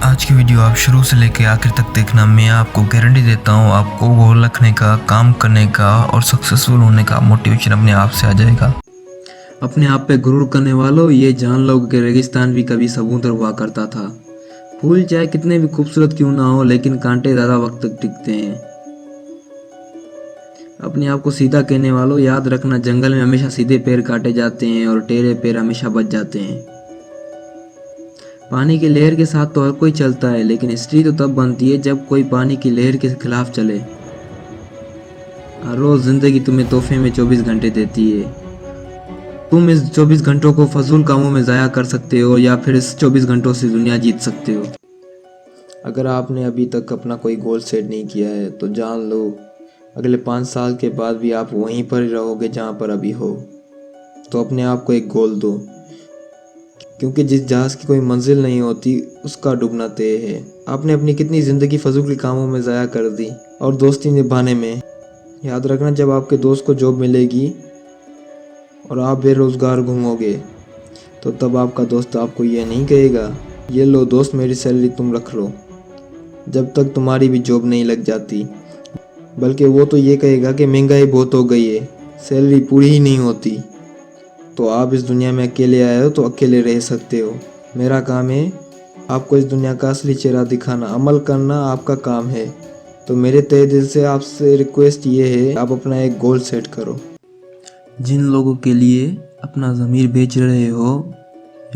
आज की वीडियो आप शुरू से लेकर आखिर तक देखना। मैं आपको गारंटी देता हूँ आपको गोल रखने का, काम करने का और सक्सेसफुल होने का मोटिवेशन अपने आप से आ जाएगा। अपने आप पे गुरूर करने वालों, ये जान लो कि रेगिस्तान भी कभी समुद्र हुआ करता था। फूल चाहे कितने भी खूबसूरत क्यों ना हो, लेकिन कांटे ज़्यादा वक्त तक टिकते हैं। अपने आप को सीधा कहने वालों, याद रखना जंगल में हमेशा सीधे पैर काटे जाते हैं और टेढ़े पैर हमेशा बच जाते हैं। पानी की लहर के साथ तो हर कोई चलता है, लेकिन हिस्ट्री तो तब बनती है जब कोई पानी की लहर के खिलाफ चले। हर रोज़ ज़िंदगी तुम्हें तोहफे में 24 घंटे देती है। तुम इस 24 घंटों को फजूल कामों में ज़ाया कर सकते हो या फिर इस 24 घंटों से दुनिया जीत सकते हो। अगर आपने अभी तक अपना कोई गोल सेट नहीं किया है तो जान लो, अगले 5 साल के बाद भी आप वहीं पर ही रहोगे जहाँ पर अभी हो। तो अपने आप को एक गोल दो, क्योंकि जिस जहाज़ की कोई मंजिल नहीं होती उसका डूबना तय है। आपने अपनी कितनी ज़िंदगी फजूल के कामों में ज़ाया कर दी और दोस्ती निभाने में। याद रखना, जब आपके दोस्त को जॉब मिलेगी और आप बेरोज़गार घूमोगे तो तब आपका दोस्त आपको ये नहीं कहेगा, ये लो दोस्त मेरी सैलरी तुम रख लो, जब तक तुम्हारी भी जॉब नहीं लग जाती। बल्कि वो तो ये कहेगा कि महंगाई बहुत हो गई है, सैलरी पूरी ही नहीं होती। तो आप इस दुनिया में अकेले आए हो तो अकेले रह सकते हो। मेरा काम है आपको इस दुनिया का असली चेहरा दिखाना, अमल करना आपका काम है। तो मेरे तहे दिल से आपसे रिक्वेस्ट ये है, आप अपना एक गोल सेट करो। जिन लोगों के लिए अपना ज़मीर बेच रहे हो,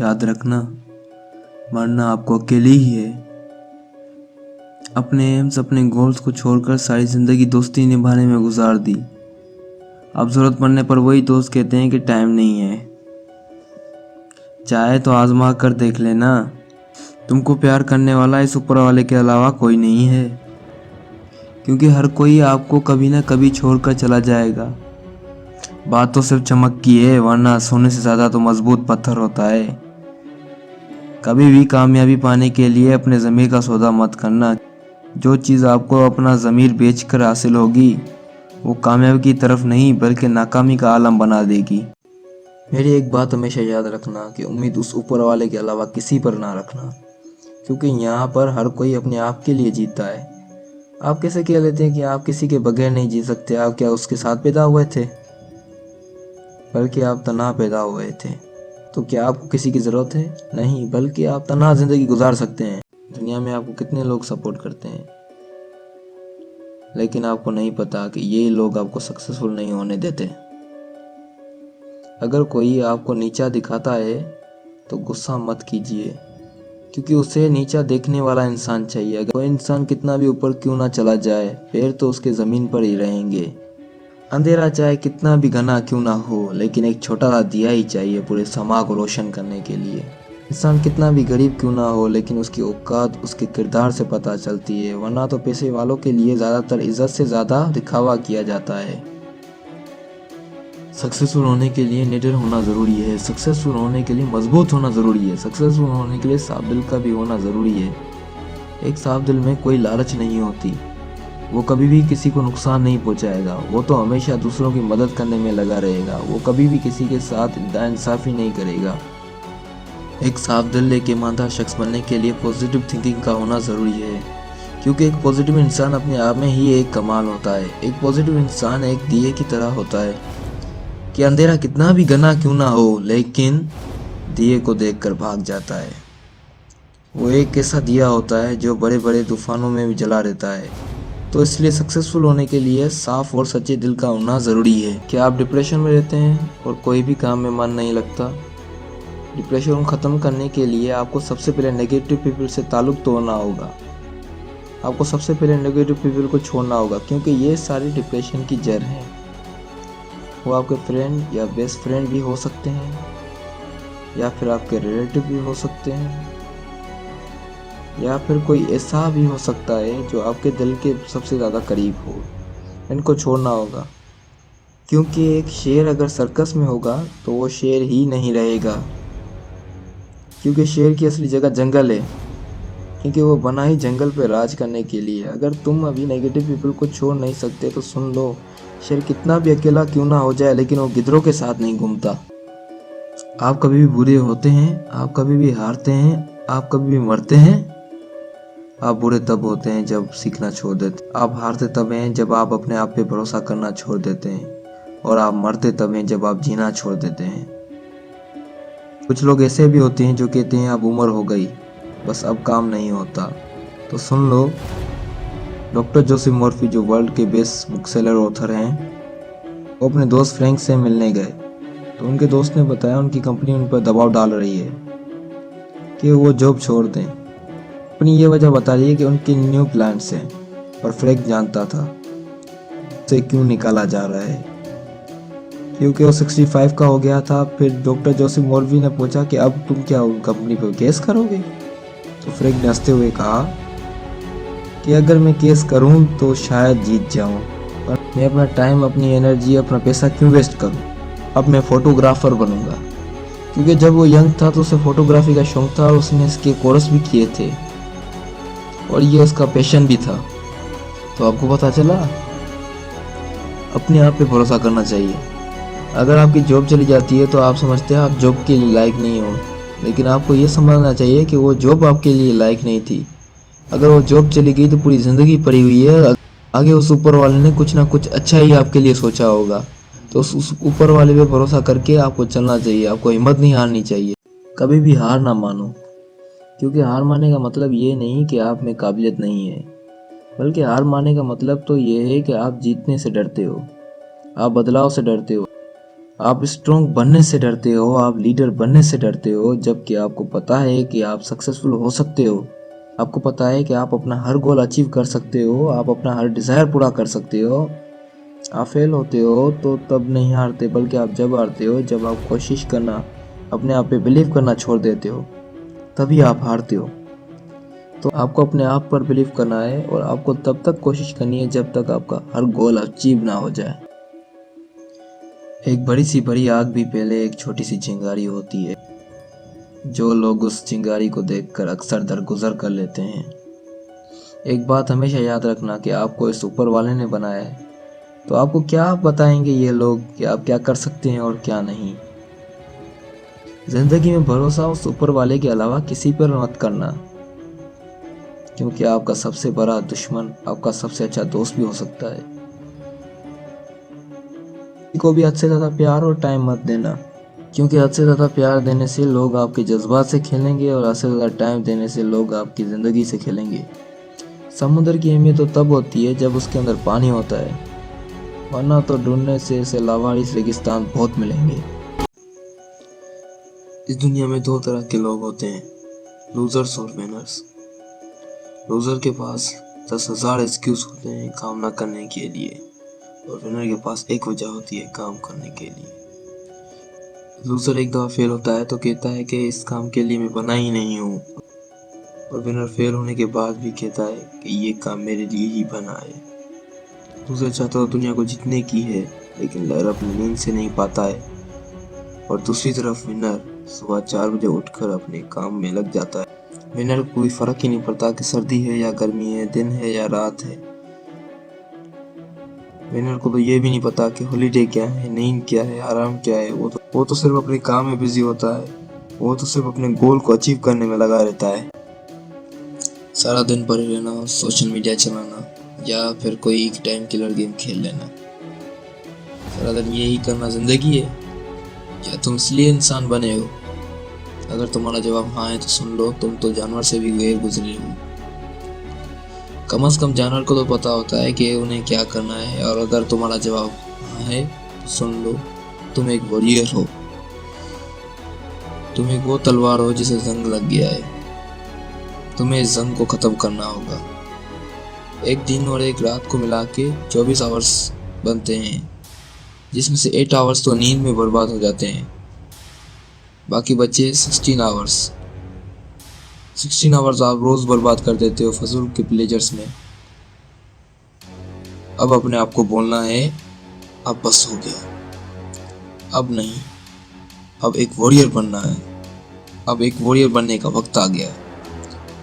याद रखना मरना आपको अकेले ही है। अपने एम्स, अपने गोल्स को छोड़कर सारी ज़िंदगी दोस्ती निभाने में गुजार दी। अब ज़रूरत पड़ने पर वही दोस्त कहते हैं कि टाइम नहीं है। चाहे तो आजमा कर देख लेना, तुमको प्यार करने वाला इस ऊपर वाले के अलावा कोई नहीं है। क्योंकि हर कोई आपको कभी ना कभी छोड़कर चला जाएगा। बात तो सिर्फ चमक की है, वरना सोने से ज़्यादा तो मजबूत पत्थर होता है। कभी भी कामयाबी पाने के लिए अपने ज़मीर का सौदा मत करना। जो चीज़ आपको अपना ज़मीर बेचकर हासिल होगी वो कामयाबी की तरफ नहीं बल्कि नाकामी का आलम बना देगी। मेरी एक बात हमेशा याद रखना कि उम्मीद उस ऊपर वाले के अलावा किसी पर ना रखना, क्योंकि यहाँ पर हर कोई अपने आप के लिए जीता है। आप कैसे कह लेते हैं कि आप किसी के बगैर नहीं जी सकते? आप क्या उसके साथ पैदा हुए थे? बल्कि आप तन्हा पैदा हुए थे। तो क्या आपको किसी की ज़रूरत है? नहीं, बल्कि आप तन्हा ज़िंदगी गुजार सकते हैं। दुनिया में आपको कितने लोग सपोर्ट करते हैं, लेकिन आपको नहीं पता कि ये लोग आपको सक्सेसफुल नहीं होने देते। अगर कोई आपको नीचा दिखाता है तो गुस्सा मत कीजिए, क्योंकि उसे नीचा देखने वाला इंसान चाहिए। अगर कोई इंसान कितना भी ऊपर क्यों ना चला जाए, पैर तो उसके ज़मीन पर ही रहेंगे। अंधेरा चाहे कितना भी घना क्यों ना हो, लेकिन एक छोटा सा दिया ही चाहिए पूरे समा को रोशन करने के लिए। इंसान कितना भी गरीब क्यों ना हो, लेकिन उसकी औकात उसके किरदार से पता चलती है। वरना तो पैसे वालों के लिए ज़्यादातर इज्जत से ज़्यादा दिखावा किया जाता है। सक्सेसफुल होने के लिए निडर होना ज़रूरी है, सक्सेसफुल होने के लिए मजबूत होना ज़रूरी है, सक्सेसफुल होने के लिए साफ दिल का भी होना ज़रूरी है। एक साफ दिल में कोई लालच नहीं होती, वो कभी भी किसी को नुकसान नहीं पहुंचाएगा। वो तो हमेशा दूसरों की मदद करने में लगा रहेगा। वो कभी भी किसी के साथ नाइंसाफ़ी नहीं करेगा। एक साफ दिल, एक ईमानदार शख्स बनने के लिए पॉजिटिव थिंकिंग का होना ज़रूरी है, क्योंकि एक पॉजिटिव इंसान अपने आप में ही एक कमाल होता है। एक पॉजिटिव इंसान एक दिए की तरह होता है कि अंधेरा कितना भी घना क्यों ना हो, लेकिन दिए को देखकर भाग जाता है। वो एक ऐसा दिया होता है जो बड़े बड़े तूफानों में भी जला रहता है। तो इसलिए सक्सेसफुल होने के लिए साफ और सच्चे दिल का होना ज़रूरी है। क्या आप डिप्रेशन में रहते हैं और कोई भी काम में मन नहीं लगता? डिप्रेशन को ख़त्म करने के लिए आपको सबसे पहले नेगेटिव पीपल से ताल्लुक़ तोड़ना होगा। आपको सबसे पहले नेगेटिव पीपल को छोड़ना होगा, क्योंकि ये सारी डिप्रेशन की जड़ है। वो आपके फ्रेंड या बेस्ट फ्रेंड भी हो सकते हैं, या फिर आपके रिलेटिव भी हो सकते हैं, या फिर कोई ऐसा भी हो सकता है जो आपके दिल के सबसे ज़्यादा करीब हो। इनको छोड़ना होगा, क्योंकि एक शेर अगर सर्कस में होगा तो वो शेर ही नहीं रहेगा, क्योंकि शेर की असली जगह जंगल है, क्योंकि वो बना ही जंगल पे राज करने के लिए। अगर तुम अभी नेगेटिव पीपल को छोड़ नहीं सकते तो सुन लो, शेर कितना भी अकेला क्यों ना हो जाए, लेकिन वो गिद्धों के साथ नहीं घूमता। आप कभी भी बुरे होते हैं, आप कभी भी हारते हैं, आप कभी भी मरते हैं, आप बुरे तब होते हैं जब सीखना छोड़ देते, आप हारते तब हैं जब आप अपने आप पे भरोसा करना छोड़ देते हैं, और आप मरते तब हैं जब आप जीना छोड़ देते हैं। कुछ लोग ऐसे भी होते हैं जो कहते हैं अब उम्र हो गई, बस अब काम नहीं होता। तो सुन लो, डॉक्टर जोसेफ मर्फी जो वर्ल्ड के बेस्ट बुक सेलर ऑथर हैं, वो अपने दोस्त फ्रैंक से मिलने गए। तो उनके दोस्त ने बताया उनकी कंपनी उन पर दबाव डाल रही है कि वो जॉब छोड़ दें। अपनी ये वजह बता रही है कि उनके न्यू प्लान्स हैं, और फ्रैंक जानता था उसे क्यों निकाला जा रहा है, क्योंकि वो 65 का हो गया था। फिर डॉक्टर जोसेफ मर्फी ने पूछा कि अब तुम क्या कंपनी पर केस करोगे? तो फ्रैंक ने हंसते हुए कहा कि अगर मैं केस करूं तो शायद जीत जाऊं, पर मैं अपना टाइम, अपनी एनर्जी, अपना पैसा क्यों वेस्ट करूं? अब मैं फोटोग्राफर बनूंगा। क्योंकि जब वो यंग था तो उसे फोटोग्राफी का शौक था, और उसने इसके कोर्स भी किए थे, और ये उसका पैशन भी था। तो आपको पता चला, अपने आप पे भरोसा करना चाहिए। अगर आपकी जॉब चली जाती है तो आप समझते हैं आप जॉब के लिए लायक नहीं हो, लेकिन आपको ये समझना चाहिए कि वो जॉब आपके लिए लायक नहीं थी। अगर वो जॉब चली गई तो पूरी ज़िंदगी पड़ी हुई है, आगे उस ऊपर वाले ने कुछ ना कुछ अच्छा ही आपके लिए सोचा होगा। तो उस ऊपर वाले पे भरोसा करके आपको चलना चाहिए, आपको हिम्मत नहीं हारनी चाहिए। कभी भी हार ना मानो, क्योंकि हार मानने का मतलब ये नहीं कि आप में काबिलियत नहीं है, बल्कि हार मानने का मतलब तो ये है कि आप जीतने से डरते हो, आप बदलाव से डरते हो, आप स्ट्रॉन्ग बनने से डरते हो, आप लीडर बनने से डरते हो, जबकि आपको पता है कि आप सक्सेसफुल हो सकते हो। आपको पता है कि आप अपना हर गोल अचीव कर सकते हो, आप अपना हर डिज़ायर पूरा कर सकते हो। आप फेल होते हो तो तब नहीं हारते, बल्कि आप जब हारते हो, जब आप कोशिश करना, अपने आप पे बिलीव करना छोड़ देते हो, तभी आप हारते हो। तो आपको अपने आप पर बिलीव करना है, और आपको तब तक कोशिश करनी है जब तक आपका हर गोल अचीव ना हो जाए। एक बड़ी सी बड़ी आग भी पहले एक छोटी सी चिंगारी होती है। जो लोग उस चिंगारी को देखकर अक्सर दरगुजर कर लेते हैं। एक बात हमेशा याद रखना कि आपको इस ऊपर वाले ने बनाया है, तो आपको क्या बताएंगे ये लोग कि आप क्या कर सकते हैं और क्या नहीं। जिंदगी में भरोसा उस ऊपर वाले के अलावा किसी पर मत करना, क्योंकि आपका सबसे बड़ा दुश्मन आपका सबसे अच्छा दोस्त भी हो सकता है। किसी को भी हद से ज़्यादा प्यार और टाइम मत देना, क्योंकि हद से ज़्यादा प्यार देने से लोग आपके जज्बात से खेलेंगे, और हद से ज़्यादा टाइम देने से लोग आपकी ज़िंदगी से खेलेंगे। समुद्र की अहमियत तो तब होती है जब उसके अंदर पानी होता है, वरना तो ढूंढने से ऐसे लावारिस रेगिस्तान बहुत मिलेंगे। इस दुनिया में दो तरह के लोग होते हैं, लूजर्स और विनर्स। लूजर के पास 10,000 एक्सक्यूज होते हैं काम ना करने के लिए, और विनर के पास एक वजह होती है काम करने के लिए। लूजर एक दफ़ा फेल होता है तो कहता है कि इस काम के लिए मैं बना ही नहीं हूँ, और विनर फेल होने के बाद भी कहता है कि ये काम मेरे लिए ही बना है। लूजर चाहता तो दुनिया को जीतने की है, लेकिन लहर अपनी नींद से नहीं पाता है। और दूसरी तरफ विनर सुबह 4 बजे उठकर अपने काम में लग जाता है। विनर को कोई फ़र्क ही नहीं पड़ता कि सर्दी है या गर्मी है, दिन है या रात है। विनर को तो ये भी नहीं पता कि हॉलीडे क्या है, नींद क्या है, आराम क्या है। वो तो सिर्फ अपने काम में बिजी होता है, वो तो सिर्फ अपने गोल को अचीव करने में लगा रहता है। सारा दिन पड़े रहना, सोशल मीडिया चलाना, या फिर कोई टाइम किलर गेम खेल लेना। सारा दिन यही करना ज़िंदगी है, या तुम इसलिए इंसान बने हो? अगर तुम्हारा जवाब हाँ है तो सुन लो, तुम तो जानवर से भी गैर गुजरे हो। कम से कम जानवर को तो पता होता है कि उन्हें क्या करना है। और अगर तुम्हारा जवाब हाँ है तो सुन लो, तुम एक वॉरियर हो। तुम एक वो तलवार हो जिसे जंग लग गया है। तुम्हें इस जंग को ख़त्म करना होगा। एक दिन और एक रात को मिला के 24 आवर्स बनते हैं, जिसमें से 8 आवर्स तो नींद में बर्बाद हो जाते हैं, बाकी बचे 16 आवर्स। 16 आवर्स आप रोज़ बर्बाद कर देते हो फजूल के प्लेजर्स में। अब अपने आप को बोलना है, अब बस हो गया, अब नहीं, अब एक वॉरियर बनना है। अब एक वॉरियर बनने का वक्त आ गया है।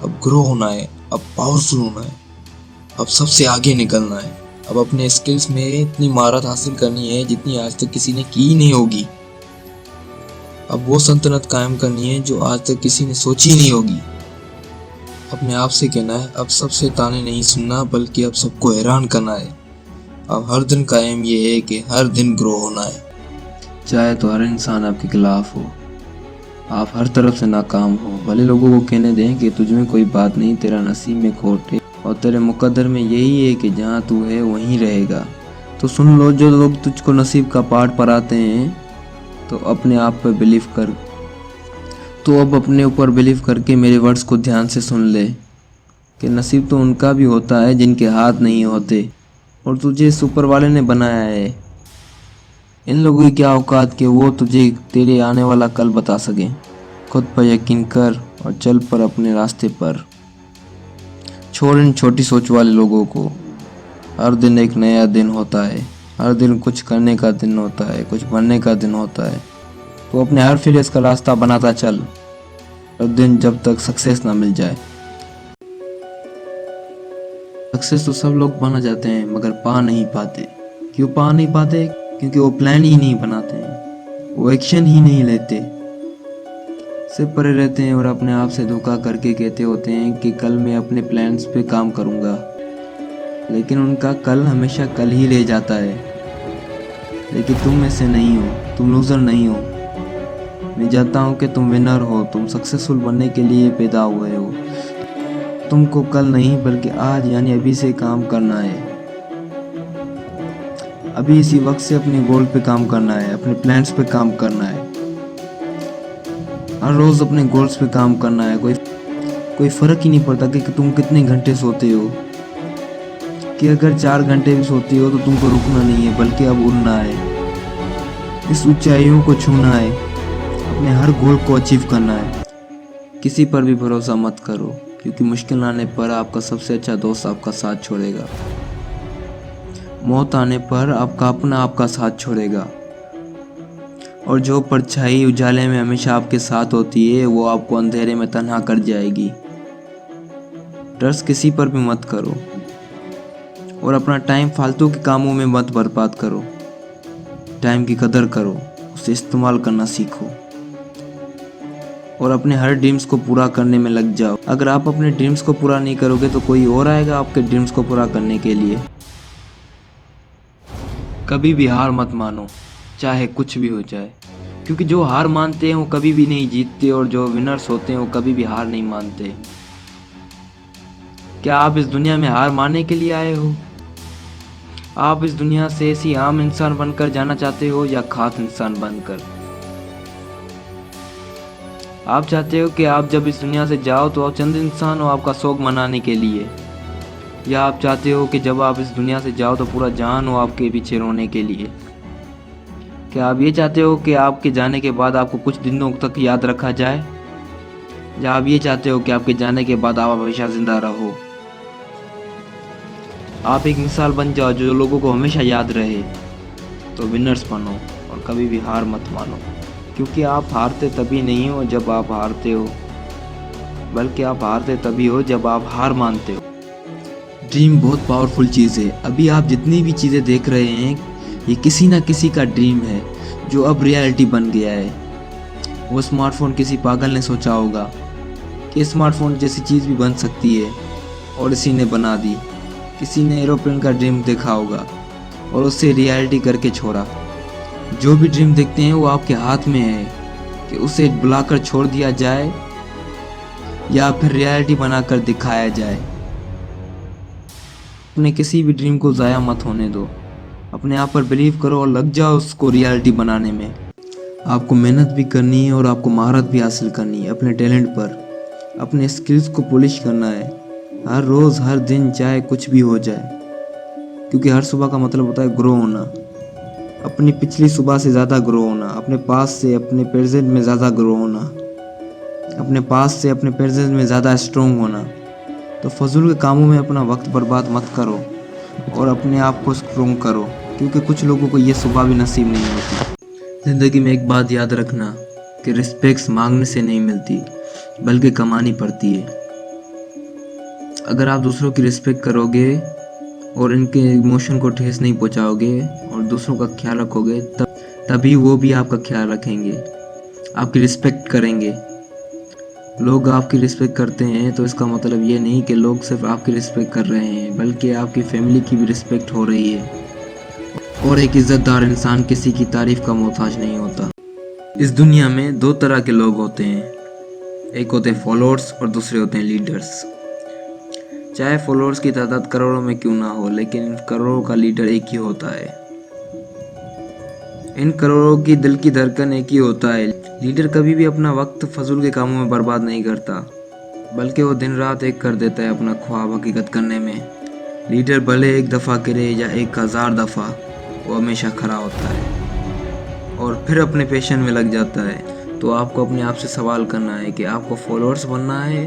अब ग्रो होना है, अब पावरफुल होना है, अब सबसे आगे निकलना है। अब अपने स्किल्स में इतनी महारत हासिल करनी है जितनी आज तक किसी ने की ही नहीं होगी। अब वो सल्तनत कायम करनी है जो आज तक किसी ने सोची नहीं होगी। अपने आप से कहना है, अब सबसे ताने नहीं सुनना, बल्कि अब सबको हैरान करना है। अब हर दिन का एम ये है कि हर दिन ग्रो होना है। चाहे तो हर इंसान आपके खिलाफ हो, आप हर तरफ से नाकाम हो, भले लोगों को कहने दें कि तुझ में कोई बात नहीं, तेरा नसीब में खोट है और तेरे मुकद्दर में यही है कि जहाँ तू है वहीं रहेगा। तो सुन लो, जो लोग तुझको नसीब का पाठ पढ़ाते हैं, तो अपने आप पर बिलीव कर। तो अब अपने ऊपर बिलीव करके मेरे वर्ड्स को ध्यान से सुन ले कि नसीब तो उनका भी होता है जिनके हाथ नहीं होते, और तुझे इस ऊपर वाले ने बनाया है। इन लोगों की क्या औकात कि वो तुझे तेरे आने वाला कल बता सके। खुद पर यकीन कर और चल पर अपने रास्ते पर। छोड़ इन छोटी सोच वाले लोगों को। हर दिन एक नया दिन होता है, हर दिन कुछ करने का दिन होता है, कुछ बनने का दिन होता है। तो अपने हर फेलियर्स का रास्ता बनाता चल, हर दिन जब तक सक्सेस ना मिल जाए। सक्सेस तो सब लोग पाना चाहते हैं मगर पा नहीं पाते। क्यों पा नहीं पाते? क्योंकि वो प्लान ही नहीं बनाते हैं, वो एक्शन ही नहीं लेते, सिर्फ पड़े रहते हैं और अपने आप से धोखा करके कहते होते हैं कि कल मैं अपने प्लान्स पे काम करूँगा। लेकिन उनका कल हमेशा कल ही रह जाता है। लेकिन तुम ऐसे नहीं हो, तुम लूज़र नहीं हो। मैं जानता हूँ कि तुम विनर हो, तुम सक्सेसफुल बनने के लिए पैदा हुए हो। तुमको कल नहीं बल्कि आज यानी अभी से काम करना है। अभी इसी वक्त से अपने गोल पे काम करना है, अपने प्लान्स पे काम करना है। हर रोज़ अपने गोल्स पे काम करना है। कोई फ़र्क ही नहीं पड़ता कि तुम कितने घंटे सोते हो, कि अगर 4 घंटे भी सोते हो तो तुमको रुकना नहीं है बल्कि अब उड़ना है। इस ऊंचाइयों को छूना है, अपने हर गोल को अचीव करना है। किसी पर भी भरोसा मत करो, क्योंकि मुश्किल आने पर आपका सबसे अच्छा दोस्त आपका साथ छोड़ेगा। मौत आने पर आपका अपना आपका साथ छोड़ेगा, और जो परछाई उजाले में हमेशा आपके साथ होती है वो आपको अंधेरे में तन्हा कर जाएगी। ट्रस्ट किसी पर भी मत करो, और अपना टाइम फालतू के कामों में मत बर्बाद करो। टाइम की कदर करो, उसे इस्तेमाल करना सीखो, और अपने हर ड्रीम्स को पूरा करने में लग जाओ। अगर आप अपने ड्रीम्स को पूरा नहीं करोगे तो कोई और आएगा आपके ड्रीम्स को पूरा करने के लिए। कभी भी हार मत मानो, चाहे कुछ भी हो जाए, क्योंकि जो हार मानते हैं वो कभी भी नहीं जीतते, और जो विनर्स होते हैं वो कभी भी हार नहीं मानते। क्या आप इस दुनिया में हार मानने के लिए आए हो? आप इस दुनिया से ऐसी आम इंसान बनकर जाना चाहते हो या खास इंसान बनकर? आप चाहते हो कि आप जब इस दुनिया से जाओ तो आप चंद इंसान हो आपका शौक मनाने के लिए, या आप चाहते हो कि जब आप इस दुनिया से जाओ तो पूरा जहान हो आपके पीछे रोने के लिए? क्या आप ये चाहते हो कि आपके जाने के बाद आपको कुछ दिनों तक याद रखा जाए, या आप ये चाहते हो कि आपके जाने के बाद आप हमेशा जिंदा रहो? आप एक मिसाल बन जाओ जो लोगों को हमेशा याद रहे। तो विनर्स बनो और कभी भी हार मत मानो, क्योंकि आप हारते तभी नहीं हो जब आप हारते हो, बल्कि आप हारते तभी हो जब आप हार मानते हो। ड्रीम बहुत पावरफुल चीज़ है। अभी आप जितनी भी चीज़ें देख रहे हैं ये किसी ना किसी का ड्रीम है जो अब रियलिटी बन गया है। वो स्मार्टफोन किसी पागल ने सोचा होगा कि स्मार्टफोन जैसी चीज़ भी बन सकती है, और इसी ने बना दी। किसी ने एरोप्लेन का ड्रीम देखा होगा और उससे रियलिटी करके छोड़ा। जो भी ड्रीम देखते हैं वो आपके हाथ में है कि उसे बुलाकर छोड़ दिया जाए या फिर रियलिटी बनाकर दिखाया जाए। अपने किसी भी ड्रीम को ज़ाया मत होने दो। अपने आप पर बिलीव करो और लग जाओ उसको रियलिटी बनाने में। आपको मेहनत भी करनी है और आपको महारत भी हासिल करनी है अपने टैलेंट पर। अपने स्किल्स को पॉलिश करना है हर रोज़, हर दिन, चाहे कुछ भी हो जाए, क्योंकि हर सुबह का मतलब होता है ग्रो होना। अपनी पिछली सुबह से ज़्यादा ग्रो होना, अपने पास से अपने प्रेजेंट में ज़्यादा ग्रो होना, अपने पास से अपने प्रेजेंट में ज़्यादा स्ट्रॉन्ग होना। तो फजूल के कामों में अपना वक्त बर्बाद मत करो और अपने आप को स्ट्रॉन्ग करो, क्योंकि कुछ लोगों को ये सुबह भी नसीब नहीं होती। ज़िंदगी में एक बात याद रखना कि रिस्पेक्ट मांगने से नहीं मिलती बल्कि कमानी पड़ती है। अगर आप दूसरों की रिस्पेक्ट करोगे और इनके इमोशन को ठेस नहीं पहुंचाओगे और दूसरों का ख्याल रखोगे, तभी वो भी आपका ख्याल रखेंगे, आपकी रिस्पेक्ट करेंगे। लोग आपकी रिस्पेक्ट करते हैं तो इसका मतलब ये नहीं कि लोग सिर्फ आपकी रिस्पेक्ट कर रहे हैं, बल्कि आपकी फैमिली की भी रिस्पेक्ट हो रही है। और एक इज्जतदार इंसान किसी की तारीफ का मोहताज नहीं होता। इस दुनिया में दो तरह के लोग होते हैं, एक होते हैं फॉलोअर्स और दूसरे होते हैं लीडर्स। चाहे फॉलोअर्स की तादाद करोड़ों में क्यों ना हो, लेकिन इन करोड़ों का लीडर एक ही होता है। इन करोड़ों की दिल की धड़कन एक ही होता है। लीडर कभी भी अपना वक्त फजूल के कामों में बर्बाद नहीं करता, बल्कि वो दिन रात एक कर देता है अपना ख्वाब हकीकत करने में। लीडर भले एक दफ़ा गिरे या 1000 दफ़ा, वो हमेशा खड़ा होता है और फिर अपने पैशन में लग जाता है। तो आपको अपने आप से सवाल करना है कि आपको फॉलोअर्स बनना है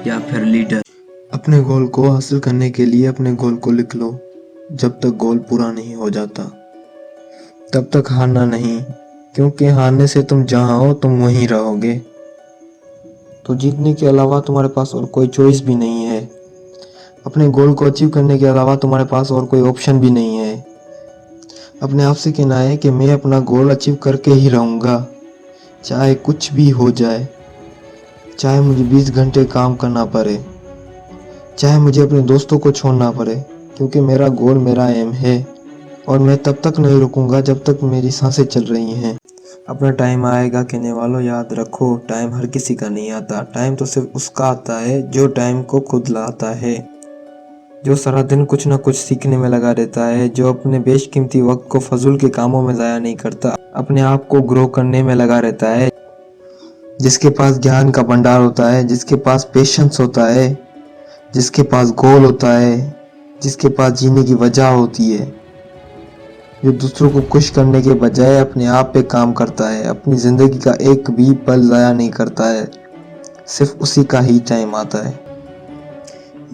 या फिर लीडर। अपने गोल को हासिल करने के लिए अपने गोल को लिख लो। जब तक गोल पूरा नहीं हो जाता तब तक हारना नहीं, क्योंकि हारने से तुम जहाँ हो तुम वहीं रहोगे। तो जीतने के अलावा तुम्हारे पास और कोई चॉइस भी नहीं है। अपने गोल को अचीव करने के अलावा तुम्हारे पास और कोई ऑप्शन भी नहीं है। अपने आप से कहना है कि मैं अपना गोल अचीव करके ही रहूँगा, चाहे कुछ भी हो जाए। चाहे मुझे 20 घंटे काम करना पड़े, चाहे मुझे अपने दोस्तों को छोड़ना पड़े, क्योंकि मेरा गोल मेरा एम है और मैं तब तक नहीं रुकूंगा जब तक मेरी सांसें चल रही हैं। अपना टाइम आएगा कहने वालों, याद रखो टाइम हर किसी का नहीं आता। टाइम तो सिर्फ उसका आता है जो टाइम को खुद लाता है, जो सारा दिन कुछ ना कुछ सीखने में लगा रहता है, जो अपने बेशकीमती वक्त को फजूल के कामों में ज़ाया नहीं करता, अपने आप को ग्रो करने में लगा रहता है, जिसके पास ज्ञान का भंडार होता है, जिसके पास पेशेंस होता है, जिसके पास गोल होता है, जिसके पास जीने की वजह होती है, जो दूसरों को खुश करने के बजाय अपने आप पे काम करता है, अपनी ज़िंदगी का एक भी पल ज़ाया नहीं करता है, सिर्फ उसी का ही टाइम आता है।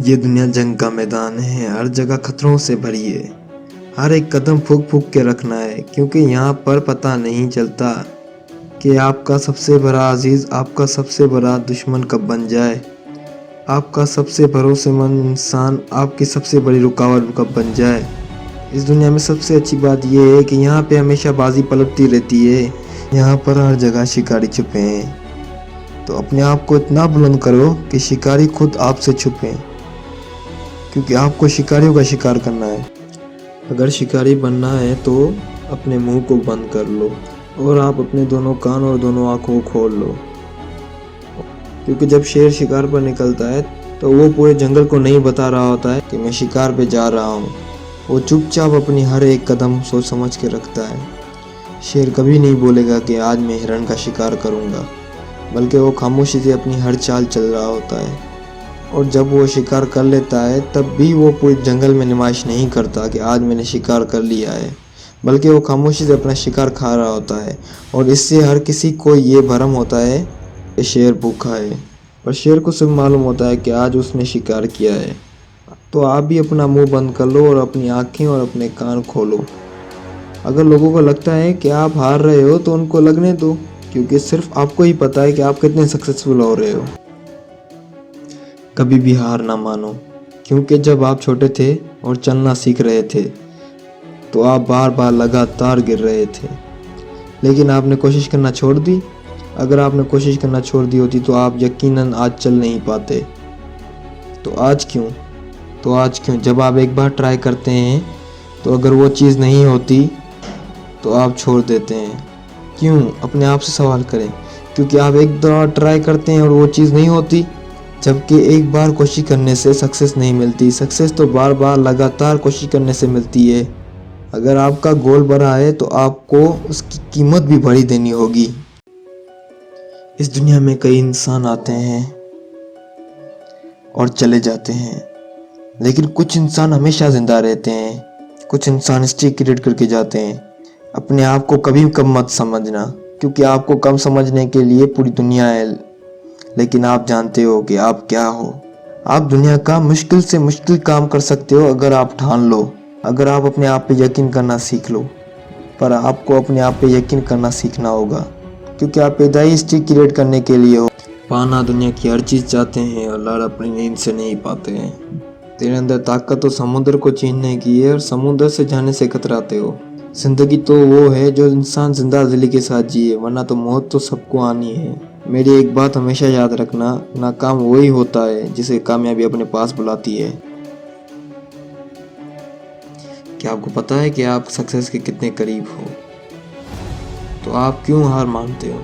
ये दुनिया जंग का मैदान है, हर जगह खतरों से भरी है। हर एक कदम फूक फूक के रखना है, क्योंकि यहाँ पर पता नहीं चलता कि आपका सबसे बड़ा अजीज़ आपका सबसे बड़ा दुश्मन कब बन जाए। आपका सबसे भरोसेमंद इंसान आपकी सबसे बड़ी रुकावट कब बन जाए। इस दुनिया में सबसे अच्छी बात यह है कि यहाँ पे हमेशा बाजी पलटती रहती है। यहाँ पर हर जगह शिकारी छुपे हैं। तो अपने आप को इतना बुलंद करो कि शिकारी खुद आपसे छुपे, क्योंकि आपको शिकारियों का शिकार करना है। अगर शिकारी बनना है तो अपने मुंह को बंद कर लो और आप अपने दोनों कान और दोनों आँखों को खोल लो, क्योंकि जब शेर शिकार पर निकलता है तो वो पूरे जंगल को नहीं बता रहा होता है कि मैं शिकार पे जा रहा हूँ। वो चुपचाप अपनी हर एक कदम सोच समझ के रखता है। शेर कभी नहीं बोलेगा कि आज मैं हिरण का शिकार करूँगा, बल्कि वो खामोशी से अपनी हर चाल चल रहा होता है। और जब वो शिकार कर लेता है तब भी वो पूरे जंगल में नुमाइश नहीं करता कि आज मैंने शिकार कर लिया है, बल्कि वो खामोशी से अपना शिकार खा रहा होता है। और इससे हर किसी को ये भरम होता है कि शेर भूखा है, पर शेर को सिर्फ मालूम होता है कि आज उसने शिकार किया है। तो आप भी अपना मुंह बंद कर लो और अपनी आँखें और अपने कान खोलो। अगर लोगों को लगता है कि आप हार रहे हो तो उनको लगने दो, क्योंकि सिर्फ आपको ही पता है कि आप कितने सक्सेसफुल हो रहे हो। कभी भी हार ना मानो, क्योंकि जब आप छोटे थे और चलना सीख रहे थे तो आप बार बार लगातार गिर रहे थे, लेकिन आपने कोशिश करना छोड़ दी। अगर आपने कोशिश करना छोड़ दी होती तो आप यकीनन आज चल नहीं पाते। तो आज क्यों जब आप एक बार ट्राई करते हैं तो अगर वो चीज़ नहीं होती तो आप छोड़ देते हैं। क्यों? अपने आप से सवाल करें, क्योंकि आप एक बार ट्राई करते हैं और वो चीज़ नहीं होती। जबकि एक बार कोशिश करने से सक्सेस नहीं मिलती, सक्सेस तो बार बार लगातार कोशिश करने से मिलती है। अगर आपका गोल बड़ा है तो आपको उसकी कीमत भी बड़ी देनी होगी। इस दुनिया में कई इंसान आते हैं और चले जाते हैं, लेकिन कुछ इंसान हमेशा जिंदा रहते हैं। कुछ इंसान हिस्ट्री क्रिएट करके जाते हैं। अपने आप को कभी कम मत समझना, क्योंकि आपको कम समझने के लिए पूरी दुनिया है, लेकिन आप जानते हो कि आप क्या हो। आप दुनिया का मुश्किल से मुश्किल काम कर सकते हो अगर आप ठान लो, अगर आप अपने आप पे यकीन करना सीख लो। पर आपको अपने आप पे यकीन करना सीखना होगा, क्योंकि आप पैदा ही हिस्ट्री क्रिएट करने के लिए हो। पाना दुनिया की हर चीज़ चाहते हैं और लड़ अपनी नींद से नहीं पाते हैं। तेरे अंदर ताकत तो समुद्र को छीनने की है और समुद्र से जाने से कतराते हो। जिंदगी तो वो है जो इंसान जिंदा दिली के साथ जिए, वरना तो मौत तो सबको आनी है। मेरी एक बात हमेशा याद रखना, नाकाम वही होता है जिसे कामयाबी अपने पास बुलाती है। क्या आपको पता है कि आप सक्सेस के कितने करीब हो? तो आप क्यों हार मानते हो?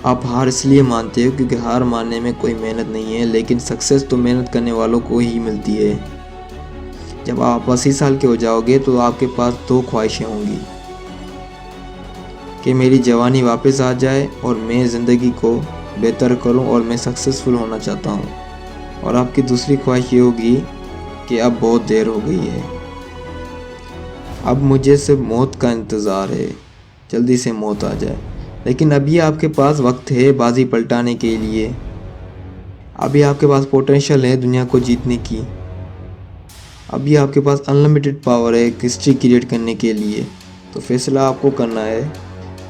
आप हार इसलिए मानते हो क्योंकि हार मानने में कोई मेहनत नहीं है, लेकिन सक्सेस तो मेहनत करने वालों को ही मिलती है। जब आप 80 साल के हो जाओगे तो आपके पास 2 ख्वाहिशें होंगी कि मेरी जवानी वापस आ जाए और मैं ज़िंदगी को बेहतर करूं और मैं सक्सेसफुल होना चाहता हूं। और आपकी दूसरी ख्वाहिश ये होगी कि अब बहुत देर हो गई है, अब मुझे सिर्फ मौत का इंतज़ार है, जल्दी से मौत आ जाए। लेकिन अभी आपके पास वक्त है बाजी पलटाने के लिए। अभी आपके पास पोटेंशियल है दुनिया को जीतने की। अभी आपके पास अनलिमिटेड पावर है हिस्ट्री क्रिएट करने के लिए। तो फैसला आपको करना है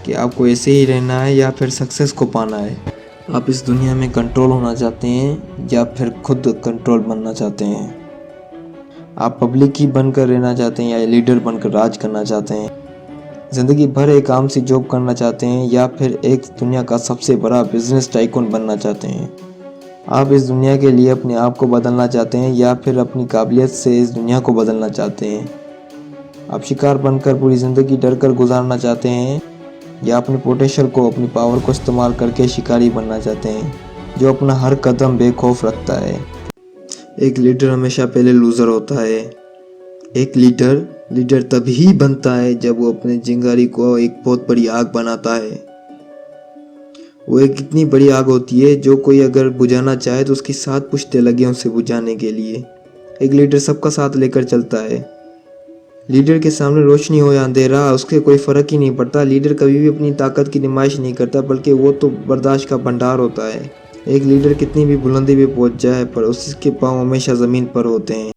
कि आपको ऐसे ही रहना है या फिर सक्सेस को पाना है। आप इस दुनिया में कंट्रोल होना चाहते हैं या फिर खुद कंट्रोल बनना चाहते हैं? आप पब्लिक ही बनकर रहना चाहते हैं या लीडर बनकर राज करना चाहते हैं? ज़िंदगी भर एक आम सी जॉब करना चाहते हैं या फिर एक दुनिया का सबसे बड़ा बिजनेस टाइकून बनना चाहते हैं? आप इस दुनिया के लिए अपने आप को बदलना चाहते हैं या फिर अपनी काबिलियत से इस दुनिया को बदलना चाहते हैं? आप शिकार बनकर पूरी ज़िंदगी डर कर गुजारना चाहते हैं या अपने पोटेंशियल को, अपनी पावर को इस्तेमाल करके शिकारी बनना चाहते हैं जो अपना हर कदम बेखौफ रखता है? एक लीडर हमेशा पहले लूज़र होता है। एक लीडर तभी बनता है जब वो अपने चिंगारी को एक बहुत बड़ी आग बनाता है। वो एक इतनी बड़ी आग होती है जो कोई अगर बुझाना चाहे तो उसकी 7 पुश्ते लगे उसे बुझाने के लिए। एक लीडर सबका साथ लेकर चलता है। लीडर के सामने रोशनी हो या अंधेरा उसके कोई फ़र्क ही नहीं पड़ता। लीडर कभी भी अपनी ताकत की नुमाइश नहीं करता, बल्कि वो तो बर्दाश्त का भंडार होता है। एक लीडर कितनी भी बुलंदी पे पहुंच जाए पर उसके पाँव हमेशा ज़मीन पर होते हैं।